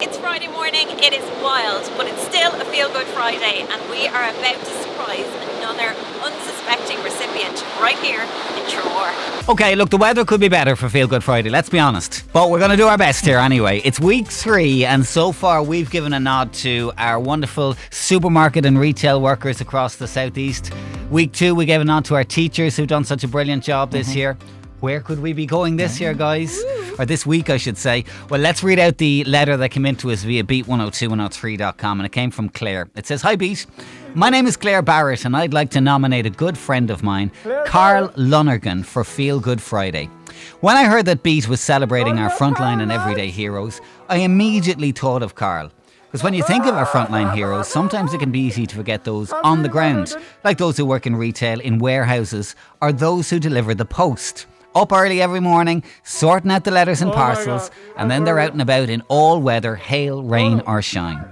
It's Friday morning, it is wild, but it's still a feel-good Friday and we are about to surprise another unsuspecting recipient right here in Tramore. Okay, look, the weather could be better for Feel Good Friday, let's be honest. But we're going to do our best here anyway. It's week 3 and so far we've given a nod to our wonderful supermarket and retail workers across the southeast. Week 2 we gave a nod to our teachers who've done such a brilliant job this year. Where could we be going this year, guys? Or this week, I should say. Well, let's read out the letter that came into us via beat102103.com, and it came from Claire. It says, "Hi Beat, my name is Claire Barrett and I'd like to nominate a good friend of mine, Karl Lonergan, for Feel Good Friday. When I heard that Beat was celebrating our frontline and everyday heroes, I immediately thought of Karl. Because when you think of our frontline heroes, sometimes it can be easy to forget those on the ground, like those who work in retail, in warehouses, or those who deliver the post. Up early every morning, sorting out the letters and parcels, and then they're out and about in all weather, hail, rain or shine.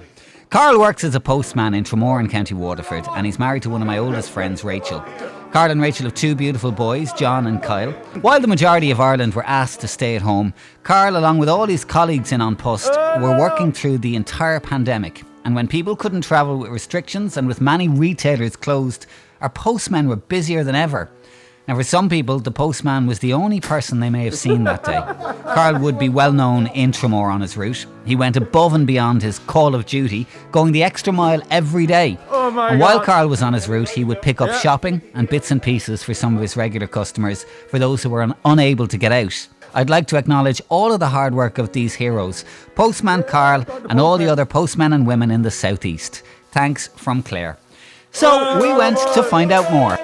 Karl works as a postman in Tramore in County Waterford, and he's married to one of my oldest friends, Rachel. Karl and Rachel have 2 beautiful boys, John and Kyle. While the majority of Ireland were asked to stay at home, Karl, along with all his colleagues in An Post, were working through the entire pandemic. And when people couldn't travel with restrictions and with many retailers closed, our postmen were busier than ever. Now, for some people, the postman was the only person they may have seen that day. Karl would be well known in Tramore on his route. He went above and beyond his call of duty, going the extra mile every day. And while Karl was on his route, he would pick up shopping and bits and pieces for some of his regular customers, for those who were unable to get out. I'd like to acknowledge all of the hard work of these heroes, Postman Karl and all the other postmen and women in the southeast. Thanks, from Claire." So we went to find out more.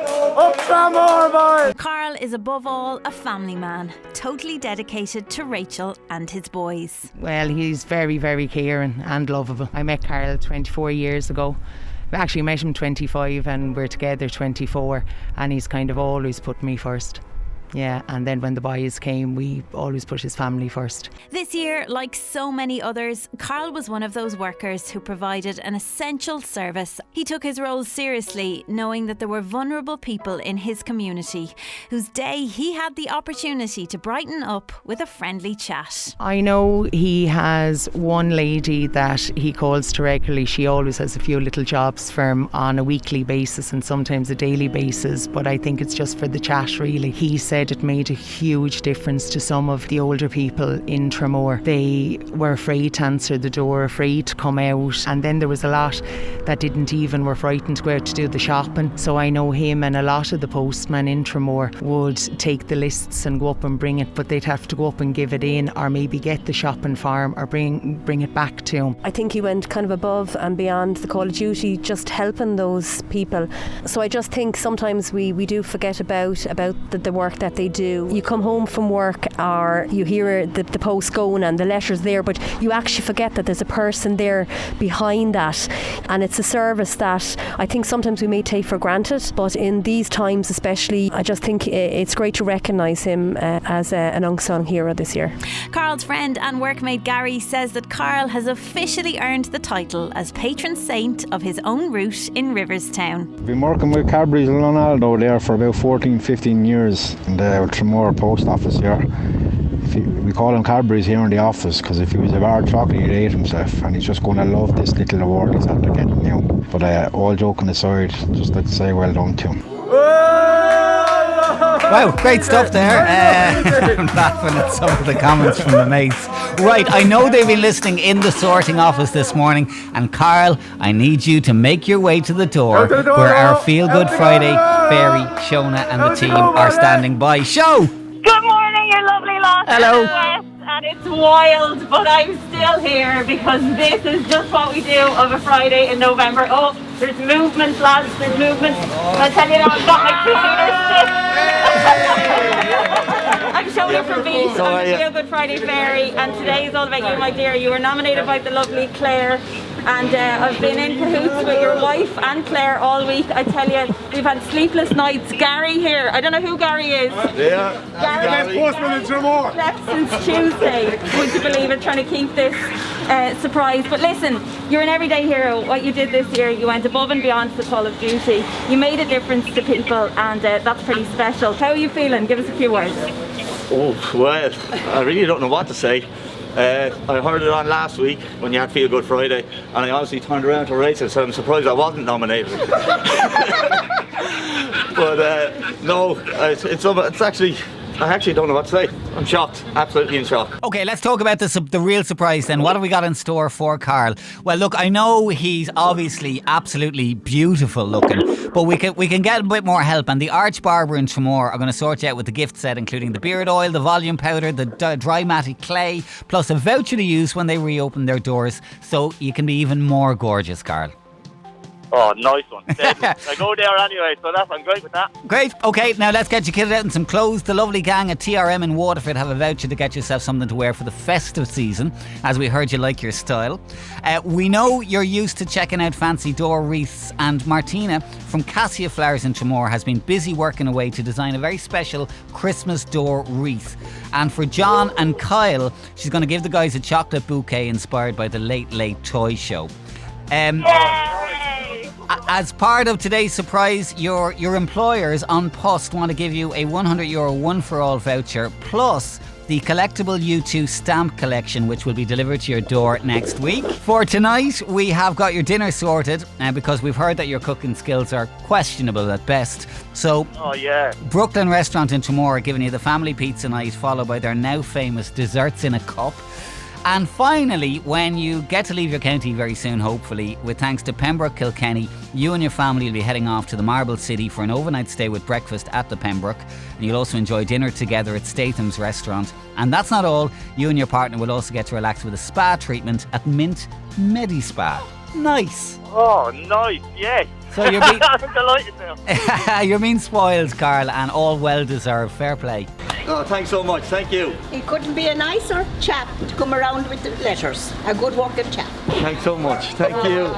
Karl is above all a family man, totally dedicated to Rachel and his boys. Well, he's very, very caring and lovable. I met Karl 24 years ago. I actually met him 25 and we're together 24, and he's kind of always put me first. Yeah, and then when the boys came, we always put his family first. This year, like so many others, Karl was one of those workers who provided an essential service. He took his role seriously, knowing that there were vulnerable people in his community whose day he had the opportunity to brighten up with a friendly chat. I know he has one lady that he calls to regularly. She always has a few little jobs for him on a weekly basis and sometimes a daily basis, but I think it's just for the chat really. He said it made a huge difference to some of the older people in Tramore. They were afraid to answer the door, afraid to come out, and then there was a lot that didn't even, were frightened to go out to do the shopping. So I know him and a lot of the postmen in Tramore would take the lists and go up and bring it, but they'd have to go up and give it in, or maybe get the shopping for him or bring it back to him. I think he went kind of above and beyond the call of duty, just helping those people. So I just think sometimes we do forget about the work that they do. You come home from work or you hear the post going and the letters there, but you actually forget that there's a person there behind that, and it's a service that I think sometimes we may take for granted, but in these times especially, I just think it's great to recognise him as an unsung hero this year. Karl's friend and workmate Gary says that Karl has officially earned the title as patron saint of his own route in Riverstown. I've been working with Cadbury's in Ronaldo there for about 14-15 years in the Tramore post office here. We call him Cadbury's here in the office because if he was a bar of chocolate he'd ate himself, and he's just going to love this little award he's after getting now. But all joking aside, just like to say well done to him. Wow, great stuff there. I'm laughing at some of the comments from the mates. Right, I know they've been listening in the sorting office this morning, and Karl, I need you to make your way to the door where our Feel Good Friday fairy, Shona and the team are standing by. Show! Good morning, you lovely lot. Hello. And it's wild, but I'm still here because this is just what we do of a Friday in November. Oh, there's movement, lads, there's movement. I tell you now, I've got my 2 meter stick. I'm Shona from Beat. I'm the Feel Good Friday Fairy, and today is all about you, my dear. You were nominated by the lovely Claire, and I've been in cahoots with your wife and Claire all week. I tell you, we've had sleepless nights. Gary here, I don't know who Gary is. Yeah, Gary Postman in Tramore. left since Tuesday. Would you believe it? Trying to keep this surprise. But listen, you're an everyday hero. What you did this year, you went above and beyond the call of duty. You made a difference to people, and that's pretty special. How are you feeling? Give us a few words. Oh, well, I really don't know what to say. I heard it on last week when you had Feel Good Friday, and I honestly turned around to Rachel and said I'm surprised I wasn't nominated. But no, it's actually, I actually don't know what to say. I'm shocked, absolutely in shock. Okay, let's talk about the real surprise then. What have we got in store for Karl? Well, look, I know he's obviously absolutely beautiful looking, but we can get a bit more help, and the Arch Barber in Tramore are going to sort you out with the gift set, including the beard oil, the volume powder, the dry matty clay, plus a voucher to use when they reopen their doors, so you can be even more gorgeous, Karl. Oh, nice one. I go there anyway, so I'm great with that. Great. Okay, now let's get you kitted out in some clothes. The lovely gang at TRM in Waterford have a voucher to get yourself something to wear for the festive season, as we heard you like your style. We know you're used to checking out fancy door wreaths, and Martina from Cassia Flowers in Tramore has been busy working away to design a very special Christmas door wreath. And for John and Kyle, she's going to give the guys a chocolate bouquet inspired by the Late Late Toy Show. As part of today's surprise, your employers on Post want to give you a €100 one-for-all voucher, plus the collectible U2 stamp collection, which will be delivered to your door next week. For tonight, we have got your dinner sorted, because we've heard that your cooking skills are questionable at best. So, Brooklyn Restaurant in Tramore are giving you the family pizza night, followed by their now famous desserts in a cup. And finally, when you get to leave your county very soon, hopefully, with thanks to Pembroke Kilkenny, you and your family will be heading off to the Marble City for an overnight stay with breakfast at the Pembroke. And you'll also enjoy dinner together at Statham's restaurant. And that's not all. You and your partner will also get to relax with a spa treatment at Mint Medi-Spa. Nice. Oh, nice, yes. So you're being, I'm delighted now. you're being spoiled, Karl, and all well deserved. Fair play. Oh, thanks so much, thank you. He couldn't be a nicer chap to come around with the letters. A good working chap. Thanks so much, thank you.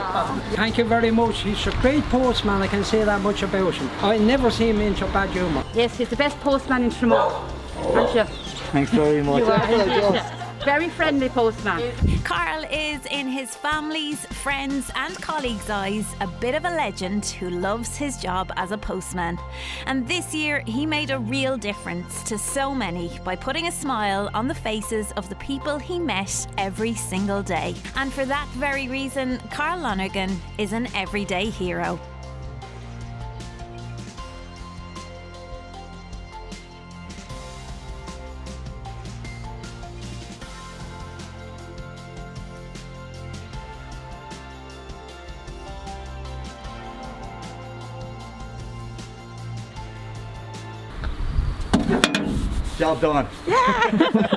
Thank you very much. He's a great postman, I can say that much about him. I never see him in so bad humour. Yes, he's the best postman in Tramore. Aren't you? Thanks very much. You are. Very friendly postman. Karl is, in his family's, friends and colleagues' eyes, a bit of a legend who loves his job as a postman. And this year he made a real difference to so many by putting a smile on the faces of the people he met every single day. And for that very reason, Karl Lonergan is an everyday hero. Job done.